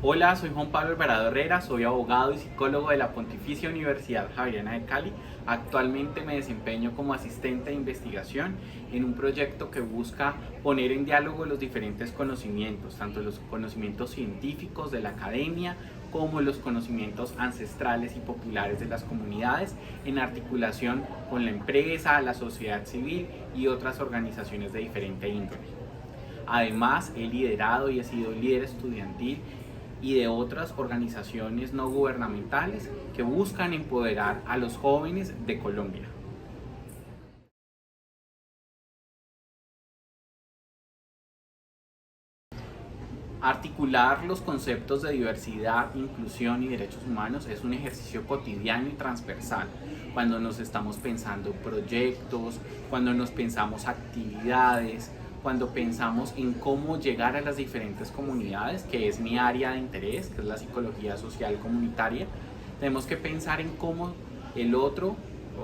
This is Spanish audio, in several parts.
Hola, soy Juan Pablo Alvarado Herrera, soy abogado y psicólogo de la Pontificia Universidad Javeriana de Cali. Actualmente me desempeño como asistente de investigación en un proyecto que busca poner en diálogo los diferentes conocimientos, tanto los conocimientos científicos de la academia como los conocimientos ancestrales y populares de las comunidades, en articulación con la empresa, la sociedad civil y otras organizaciones de diferente índole. Además, he liderado y he sido líder estudiantil y de otras organizaciones no gubernamentales que buscan empoderar a los jóvenes de Colombia. Articular los conceptos de diversidad, inclusión y derechos humanos es un ejercicio cotidiano y transversal cuando nos estamos pensando proyectos, cuando nos pensamos actividades, cuando pensamos en cómo llegar a las diferentes comunidades, que es mi área de interés, que es la psicología social comunitaria. Tenemos que pensar en cómo el otro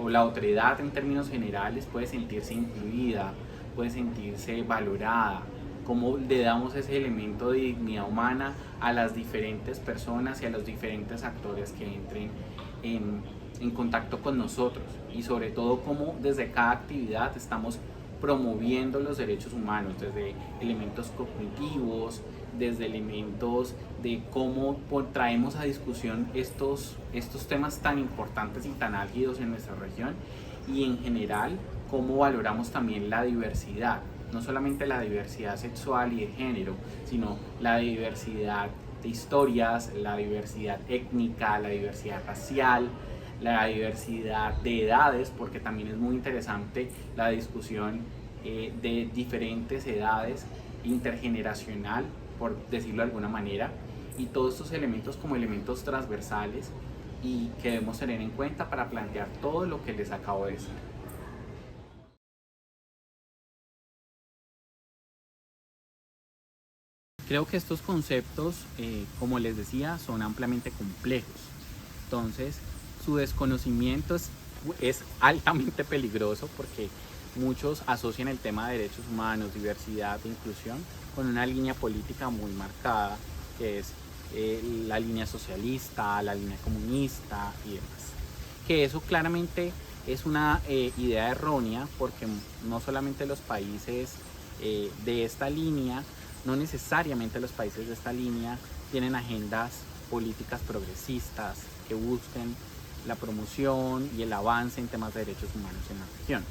o la otredad en términos generales puede sentirse incluida, puede sentirse valorada, cómo le damos ese elemento de dignidad humana a las diferentes personas y a los diferentes actores que entren en contacto con nosotros, y sobre todo cómo desde cada actividad estamos promoviendo los derechos humanos, desde elementos cognitivos, desde elementos de cómo traemos a discusión estos temas tan importantes y tan álgidos en nuestra región, y en general cómo valoramos también la diversidad, no solamente la diversidad sexual y de género, sino la diversidad de historias, la diversidad étnica, la diversidad racial, la diversidad de edades, porque también es muy interesante la discusión de diferentes edades, intergeneracional, por decirlo de alguna manera, y todos estos elementos como elementos transversales y que debemos tener en cuenta para plantear todo lo que les acabo de decir. Creo que estos conceptos, como les decía, son ampliamente complejos. Entonces, su desconocimiento es altamente peligroso porque muchos asocian el tema de derechos humanos, diversidad e inclusión con una línea política muy marcada, que es la línea socialista, la línea comunista y demás. Que eso claramente es una idea errónea, porque no solamente los países de esta línea, no necesariamente los países de esta línea tienen agendas políticas progresistas que busquen la promoción y el avance en temas de derechos humanos en la región.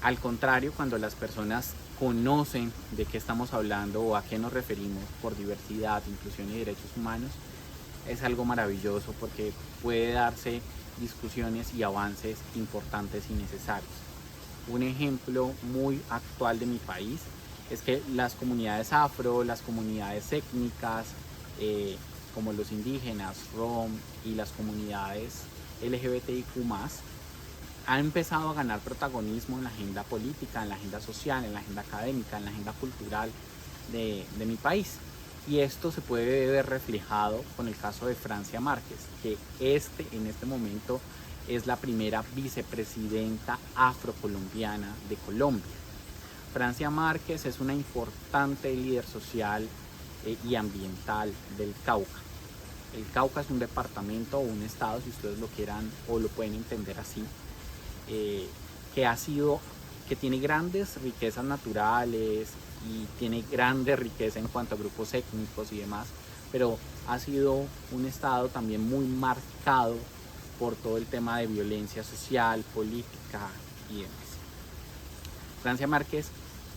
Al contrario, cuando las personas conocen de qué estamos hablando o a qué nos referimos por diversidad, inclusión y derechos humanos, es algo maravilloso porque puede darse discusiones y avances importantes y necesarios. Un ejemplo muy actual de mi país es que las comunidades afro, las comunidades étnicas, como los indígenas, rom y las comunidades LGBTIQ+, han empezado a ganar protagonismo en la agenda política, en la agenda social, en la agenda académica, en la agenda cultural de mi país. Y esto se puede ver reflejado con el caso de Francia Márquez, que en este momento es la primera vicepresidenta afrocolombiana de Colombia. Francia Márquez es una importante líder social y ambiental del Cauca. El Cauca es un departamento o un estado, si ustedes lo quieran o lo pueden entender así, eh, que que tiene grandes riquezas naturales y tiene grande riqueza en cuanto a grupos étnicos y demás, pero ha sido un estado también muy marcado por todo el tema de violencia social, política y demás. Francia Márquez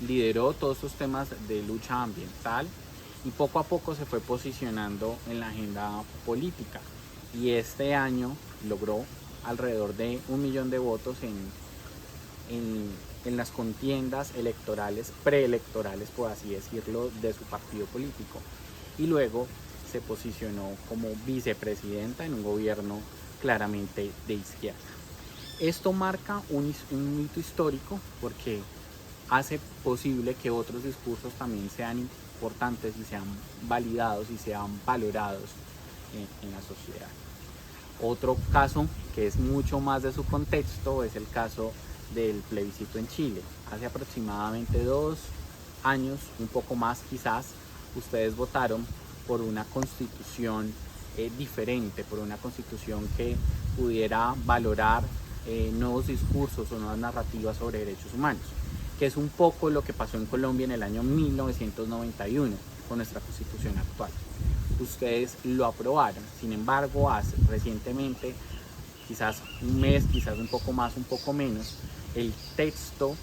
lideró todos estos temas de lucha ambiental y poco a poco se fue posicionando en la agenda política, y este año logró alrededor de 1 millón de votos en las contiendas electorales, preelectorales por así decirlo, de su partido político, y luego se posicionó como vicepresidenta en un gobierno claramente de izquierda. Esto marca un hito histórico porque hace posible que otros discursos también sean importantes y sean validados y sean valorados en la sociedad. Otro caso que es mucho más de su contexto es el caso del plebiscito en Chile. Hace aproximadamente 2 años, un poco más quizás, ustedes votaron por una constitución diferente, por una constitución que pudiera valorar nuevos discursos o nuevas narrativas sobre derechos humanos, que es un poco lo que pasó en Colombia en el año 1991 con nuestra constitución actual. Ustedes lo aprobaron, sin embargo, recientemente, quizás un mes, quizás un poco más, un poco menos, el texto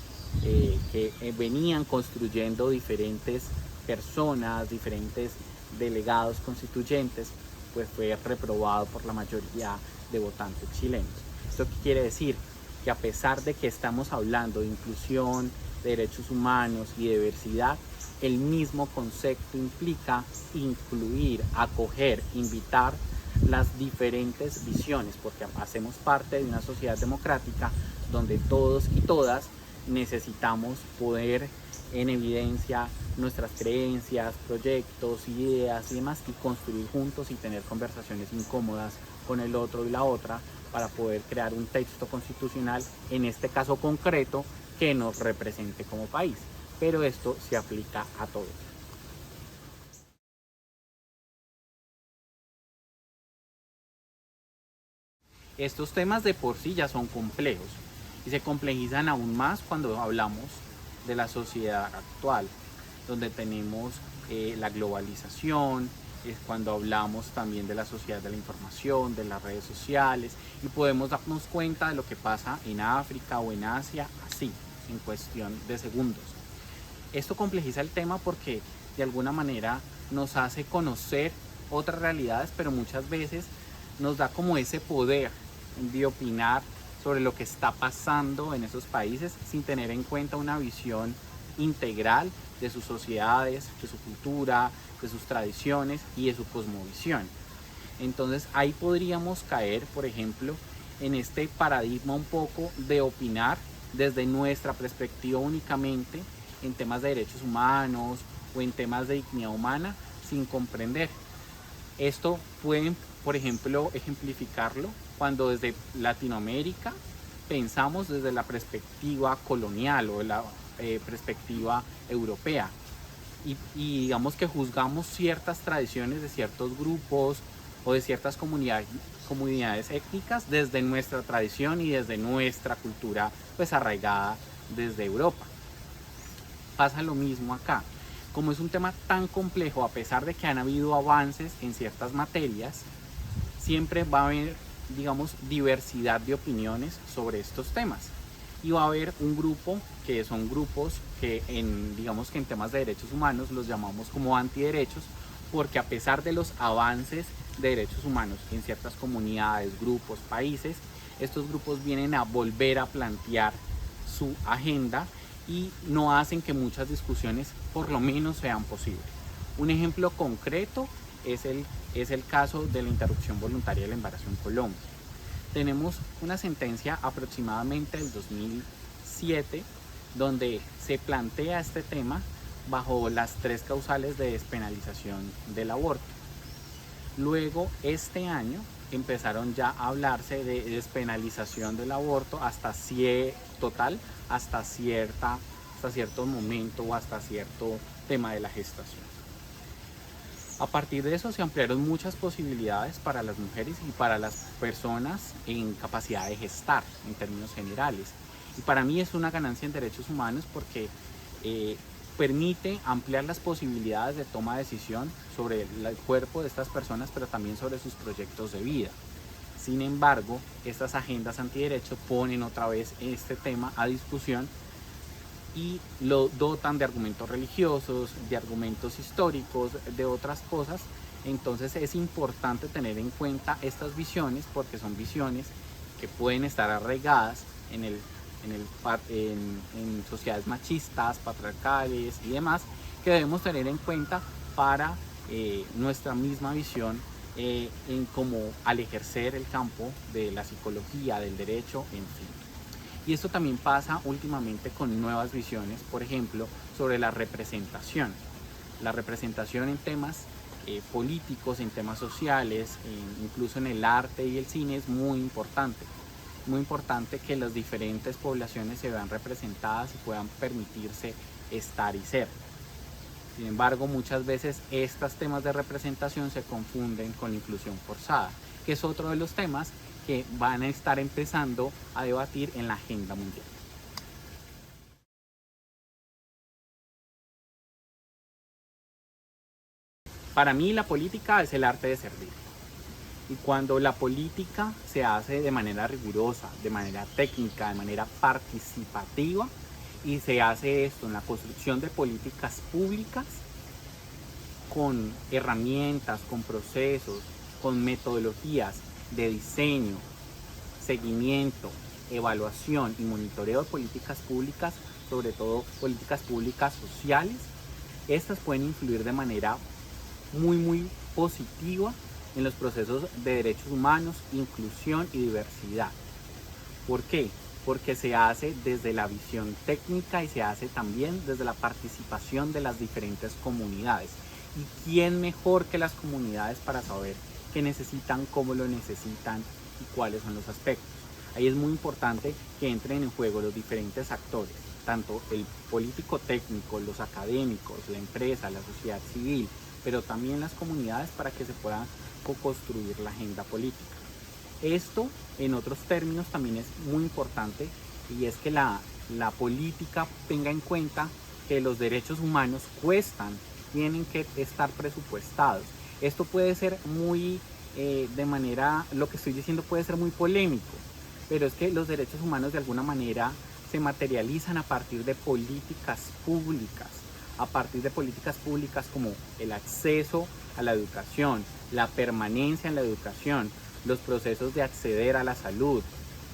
que venían construyendo diferentes personas, diferentes delegados constituyentes, pues fue reprobado por la mayoría de votantes chilenos. ¿Esto qué quiere decir? Que a pesar de que estamos hablando de inclusión, de derechos humanos y de diversidad, el mismo concepto implica incluir, acoger, invitar las diferentes visiones, porque hacemos parte de una sociedad democrática donde todos y todas necesitamos poner en evidencia nuestras creencias, proyectos, ideas y demás, y construir juntos y tener conversaciones incómodas con el otro y la otra para poder crear un texto constitucional, en este caso concreto, que nos represente como país. Pero esto se aplica a todos. Estos temas de por sí ya son complejos y se complejizan aún más cuando hablamos de la sociedad actual, donde tenemos la globalización, es cuando hablamos también de la sociedad de la información, de las redes sociales, y podemos darnos cuenta de lo que pasa en África o en Asia, así, en cuestión de segundos. Esto complejiza el tema porque de alguna manera nos hace conocer otras realidades, pero muchas veces nos da como ese poder de opinar sobre lo que está pasando en esos países sin tener en cuenta una visión integral de sus sociedades, de su cultura, de sus tradiciones y de su cosmovisión. Entonces ahí podríamos caer, por ejemplo, en este paradigma un poco de opinar desde nuestra perspectiva únicamente en temas de derechos humanos o en temas de dignidad humana sin comprender. Esto pueden, por ejemplo, ejemplificarlo cuando desde Latinoamérica pensamos desde la perspectiva colonial o la perspectiva europea y digamos que juzgamos ciertas tradiciones de ciertos grupos o de ciertas comunidades étnicas desde nuestra tradición y desde nuestra cultura pues arraigada desde Europa. Pasa lo mismo acá. Como es un tema tan complejo, a pesar de que han habido avances en ciertas materias, siempre va a haber, digamos, diversidad de opiniones sobre estos temas. Y va a haber un grupo que son grupos que digamos que en temas de derechos humanos los llamamos como antiderechos, porque a pesar de los avances de derechos humanos en ciertas comunidades, grupos, países, estos grupos vienen a volver a plantear su agenda y no hacen que muchas discusiones por lo menos sean posibles. Un ejemplo concreto es el caso de la interrupción voluntaria del embarazo en Colombia. Tenemos una sentencia aproximadamente del 2007 donde se plantea este tema bajo las 3 causales de despenalización del aborto. Luego este año empezaron ya a hablarse de despenalización del aborto hasta cierto momento o hasta cierto tema de la gestación. A partir de eso se ampliaron muchas posibilidades para las mujeres y para las personas en capacidad de gestar en términos generales. Y para mí es una ganancia en derechos humanos porque permite ampliar las posibilidades de toma de decisión sobre el cuerpo de estas personas, pero también sobre sus proyectos de vida. Sin embargo, estas agendas antiderecho ponen otra vez este tema a discusión y lo dotan de argumentos religiosos, de argumentos históricos, de otras cosas. Entonces es importante tener en cuenta estas visiones porque son visiones que pueden estar arraigadas en sociedades machistas, patriarcales y demás, que debemos tener en cuenta para nuestra misma visión en cómo al ejercer el campo de la psicología, del derecho, en fin. Y esto también pasa últimamente con nuevas visiones, por ejemplo, sobre la representación. La representación en temas políticos, en temas sociales, incluso en el arte y el cine es muy importante. Muy importante que las diferentes poblaciones se vean representadas y puedan permitirse estar y ser. Sin embargo, muchas veces estos temas de representación se confunden con la inclusión forzada, que es otro de los temas que van a estar empezando a debatir en la agenda mundial. Para mí la política es el arte de servir. Y cuando la política se hace de manera rigurosa, de manera técnica, de manera participativa, y se hace esto en la construcción de políticas públicas, con herramientas, con procesos, con metodologías de diseño, seguimiento, evaluación y monitoreo de políticas públicas, sobre todo políticas públicas sociales, estas pueden influir de manera muy positiva en los procesos de derechos humanos, inclusión y diversidad. ¿Por qué? Porque se hace desde la visión técnica y se hace también desde la participación de las diferentes comunidades. ¿Y quién mejor que las comunidades para saber qué necesitan, cómo lo necesitan y cuáles son los aspectos? Ahí es muy importante que entren en juego los diferentes actores, tanto el político técnico, los académicos, la empresa, la sociedad civil, pero también las comunidades para que se pueda co-construir la agenda política. Esto, en otros términos, también es muy importante, y es que la política tenga en cuenta que los derechos humanos cuestan, tienen que estar presupuestados. Esto puede ser muy, lo que estoy diciendo puede ser muy polémico, pero es que los derechos humanos de alguna manera se materializan a partir de políticas públicas, como el acceso a la educación, la permanencia en la educación, los procesos de acceder a la salud,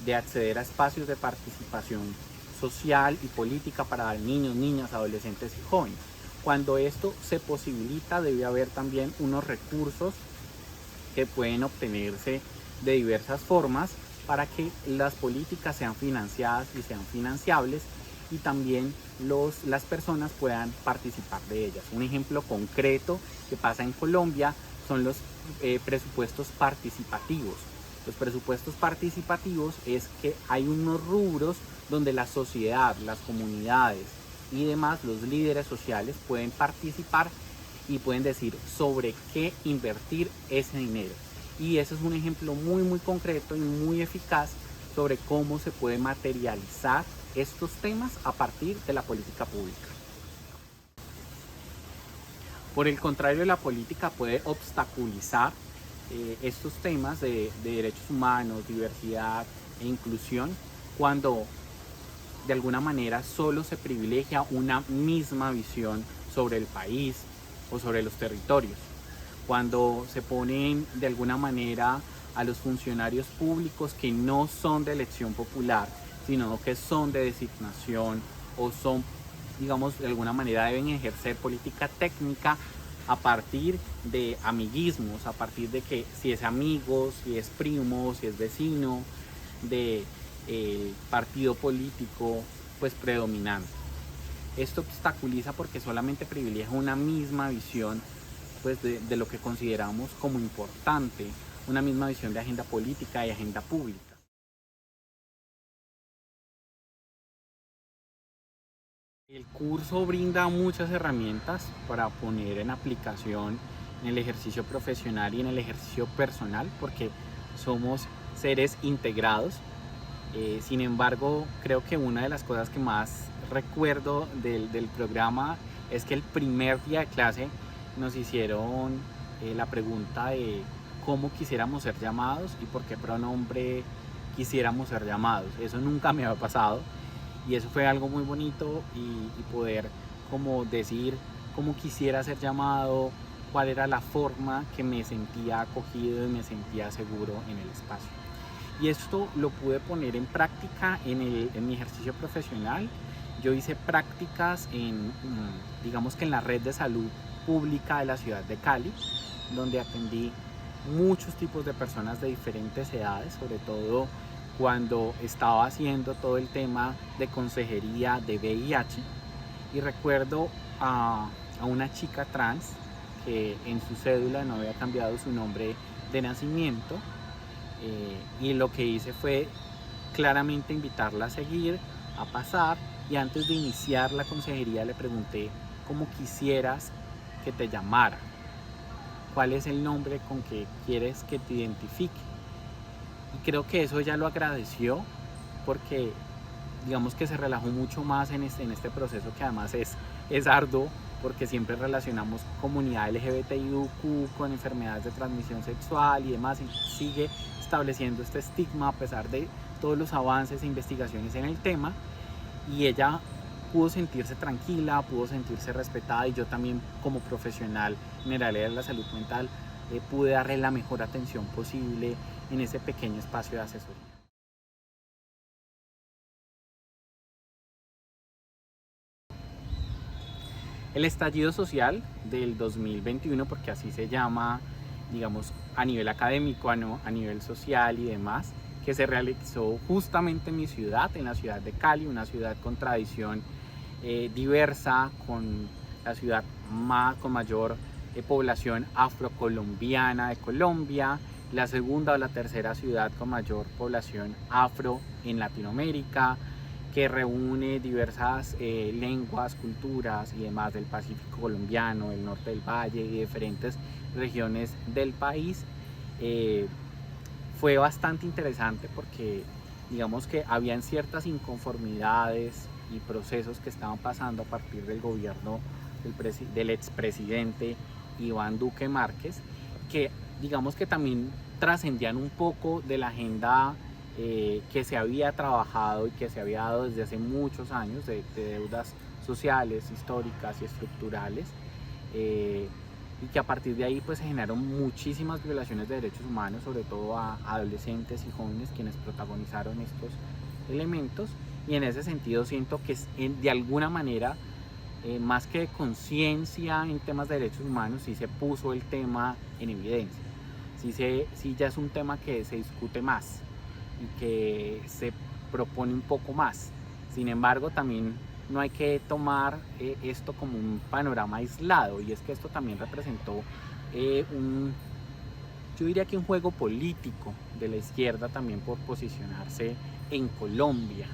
de acceder a espacios de participación social y política para niños, niñas, adolescentes y jóvenes. Cuando esto se posibilita, debe haber también unos recursos que pueden obtenerse de diversas formas para que las políticas sean financiadas y sean financiables, y también las personas puedan participar de ellas. Un ejemplo concreto que pasa en Colombia son los presupuestos participativos. Los presupuestos participativos es que hay unos rubros donde la sociedad, las comunidades y demás, los líderes sociales pueden participar y pueden decir sobre qué invertir ese dinero. Y ese es un ejemplo muy concreto y muy eficaz sobre cómo se puede materializar estos temas a partir de la política pública. Por el contrario, la política puede obstaculizar estos temas de derechos humanos, diversidad e inclusión cuando de alguna manera solo se privilegia una misma visión sobre el país o sobre los territorios. Cuando se ponen de alguna manera a los funcionarios públicos que no son de elección popular, sino que son de designación o son, digamos, de alguna manera deben ejercer política técnica a partir de amiguismos, a partir de que si es amigo, si es primo, si es vecino del partido político pues predominante. Esto obstaculiza porque solamente privilegia una misma visión pues de lo que consideramos como importante, una misma visión de agenda política y agenda pública. El curso brinda muchas herramientas para poner en aplicación en el ejercicio profesional y en el ejercicio personal, porque somos seres integrados. Sin embargo, creo que una de las cosas que más recuerdo del programa es que el primer día de clase nos hicieron la pregunta de cómo quisiéramos ser llamados y por qué pronombre quisiéramos ser llamados. Eso nunca me había pasado. Y eso fue algo muy bonito, y poder como decir cómo quisiera ser llamado, cuál era la forma que me sentía acogido y me sentía seguro en el espacio. Y esto lo pude poner en práctica en mi ejercicio profesional. Yo hice prácticas digamos que en la red de salud pública de la ciudad de Cali, donde atendí muchos tipos de personas de diferentes edades, sobre todo cuando estaba haciendo todo el tema de consejería de VIH. Y recuerdo a una chica trans que en su cédula no había cambiado su nombre de nacimiento, y lo que hice fue claramente invitarla a seguir, a pasar, y antes de iniciar la consejería le pregunté cómo quisieras que te llamara, cuál es el nombre con que quieres que te identifique. Y creo que eso ella lo agradeció porque digamos que se relajó mucho más en este proceso, que además es arduo, porque siempre relacionamos comunidad LGBTIQ con enfermedades de transmisión sexual y demás, y sigue estableciendo este estigma a pesar de todos los avances e investigaciones en el tema. Y ella pudo sentirse tranquila, pudo sentirse respetada, y yo también como profesional en el área de la salud mental pude darle la mejor atención posible en ese pequeño espacio de asesoría. El estallido social del 2021, porque así se llama, digamos, a nivel académico, a nivel social y demás, que se realizó justamente en mi ciudad, en la ciudad de Cali, una ciudad con tradición diversa, con la ciudad con mayor población afrocolombiana de Colombia, la segunda o la tercera ciudad con mayor población afro en Latinoamérica, que reúne diversas lenguas, culturas y demás del Pacífico colombiano, del norte del valle y diferentes regiones del país. Fue bastante interesante porque digamos que habían ciertas inconformidades y procesos que estaban pasando a partir del gobierno del expresidente Iván Duque Márquez, que digamos que también trascendían un poco de la agenda que se había trabajado y que se había dado desde hace muchos años de deudas sociales, históricas y estructurales, y que a partir de ahí pues se generaron muchísimas violaciones de derechos humanos, sobre todo a adolescentes y jóvenes quienes protagonizaron estos elementos. Y en ese sentido siento que de alguna manera, más que de conciencia en temas de derechos humanos, sí se puso el tema en evidencia, sí ya es un tema que se discute más y que se propone un poco más. Sin embargo, también no hay que tomar esto como un panorama aislado, y es que esto también representó yo diría que un juego político de la izquierda también por posicionarse en Colombia,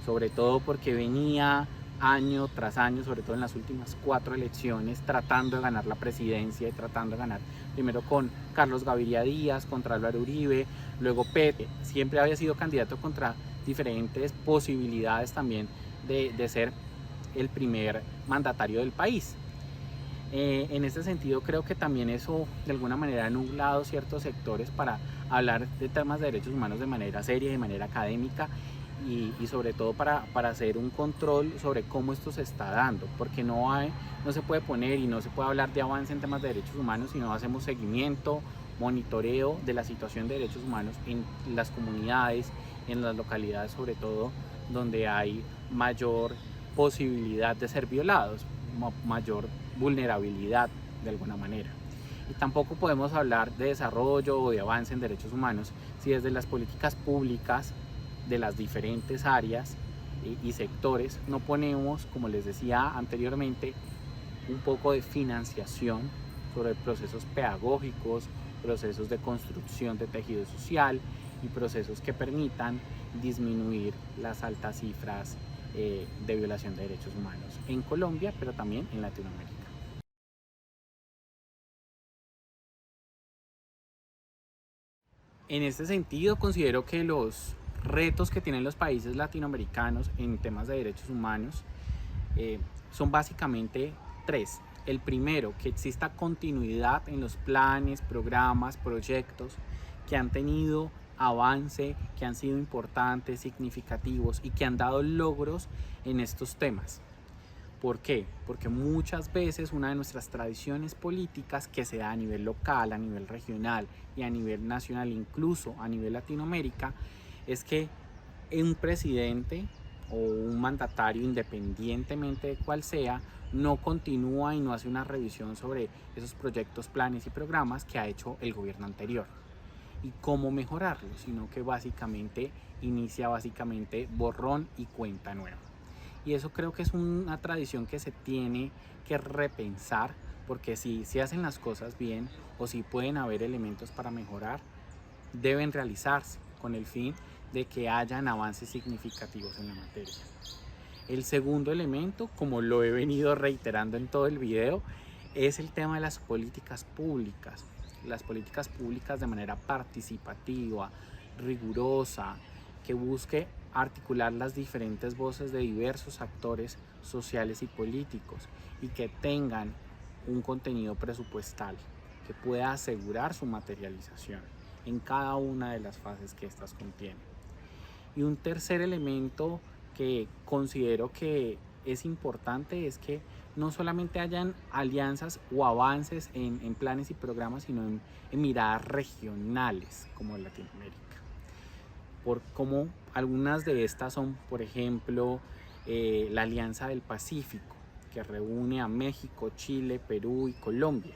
sobre todo porque venía año tras año, sobre todo en las últimas 4 elecciones, tratando de ganar la presidencia y tratando de ganar primero con Carlos Gaviria Díaz, contra Álvaro Uribe, luego Petro. Siempre había sido candidato contra diferentes posibilidades también de ser el primer mandatario del país. En este sentido creo que también eso de alguna manera ha nublado ciertos sectores para hablar de temas de derechos humanos de manera seria, de manera académica, y sobre todo para hacer un control sobre cómo esto se está dando, porque no se puede poner y no se puede hablar de avance en temas de derechos humanos si no hacemos seguimiento, monitoreo de la situación de derechos humanos en las comunidades, en las localidades sobre todo, donde hay mayor posibilidad de ser violados, mayor vulnerabilidad de alguna manera. Y tampoco podemos hablar de desarrollo o de avance en derechos humanos si desde las políticas públicas de las diferentes áreas y sectores no ponemos, como les decía anteriormente, un poco de financiación sobre procesos pedagógicos, procesos de construcción de tejido social y procesos que permitan disminuir las altas cifras de violación de derechos humanos en Colombia, pero también en Latinoamérica. En este sentido, considero que los retos que tienen los países latinoamericanos en temas de derechos humanos son básicamente 3. El primero, que exista continuidad en los planes, programas, proyectos que han tenido avance, que han sido importantes, significativos y que han dado logros en estos temas. ¿Por qué? Porque muchas veces una de nuestras tradiciones políticas que se da a nivel local, a nivel regional y a nivel nacional, incluso a nivel Latinoamérica, es que un presidente o un mandatario, independientemente de cuál sea, no continúa y no hace una revisión sobre esos proyectos, planes y programas que ha hecho el gobierno anterior y cómo mejorarlos, sino que básicamente inicia borrón y cuenta nueva. Y eso creo que es una tradición que se tiene que repensar, porque si se hacen las cosas bien o si pueden haber elementos para mejorar, deben realizarse con el fin de que hayan avances significativos en la materia. El segundo elemento, como lo he venido reiterando en todo el video, es el tema de las políticas públicas. Las políticas públicas de manera participativa, rigurosa, que busque articular las diferentes voces de diversos actores sociales y políticos y que tengan un contenido presupuestal que pueda asegurar su materialización en cada una de las fases que éstas contienen. Y un tercer elemento que considero que es importante es que no solamente hayan alianzas o avances en planes y programas, sino en miradas regionales como Latinoamérica. Por como algunas de estas son, por ejemplo, la Alianza del Pacífico, que reúne a México, Chile, Perú y Colombia.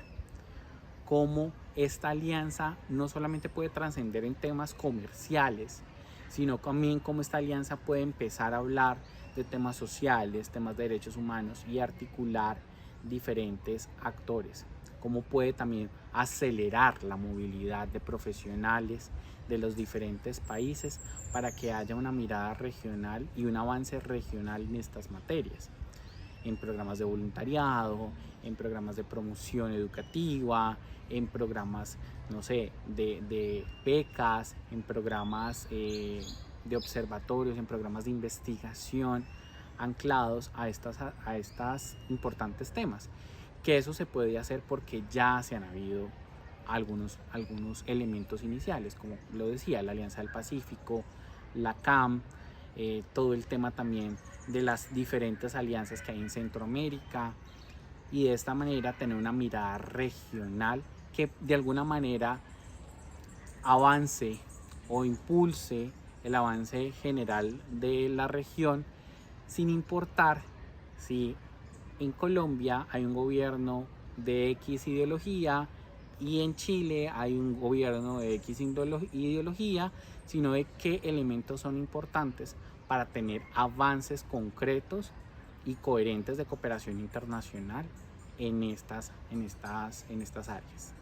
Cómo esta alianza no solamente puede trascender en temas comerciales, sino también cómo esta alianza puede empezar a hablar de temas sociales, temas de derechos humanos y articular diferentes actores. Cómo puede también acelerar la movilidad de profesionales de los diferentes países para que haya una mirada regional y un avance regional en estas materias, en programas de voluntariado, en programas de promoción educativa, en programas, no sé, de becas, en programas de observatorios, en programas de investigación anclados a estas importantes temas. Que eso se puede hacer porque ya se han habido algunos elementos iniciales, como lo decía, la Alianza del Pacífico, la CAM, todo el tema también de las diferentes alianzas que hay en Centroamérica, y de esta manera tener una mirada regional que de alguna manera avance o impulse el avance general de la región, sin importar si en Colombia hay un gobierno de X ideología y en Chile hay un gobierno de X ideología, sino de qué elementos son importantes para tener avances concretos y coherentes de cooperación internacional en estas áreas.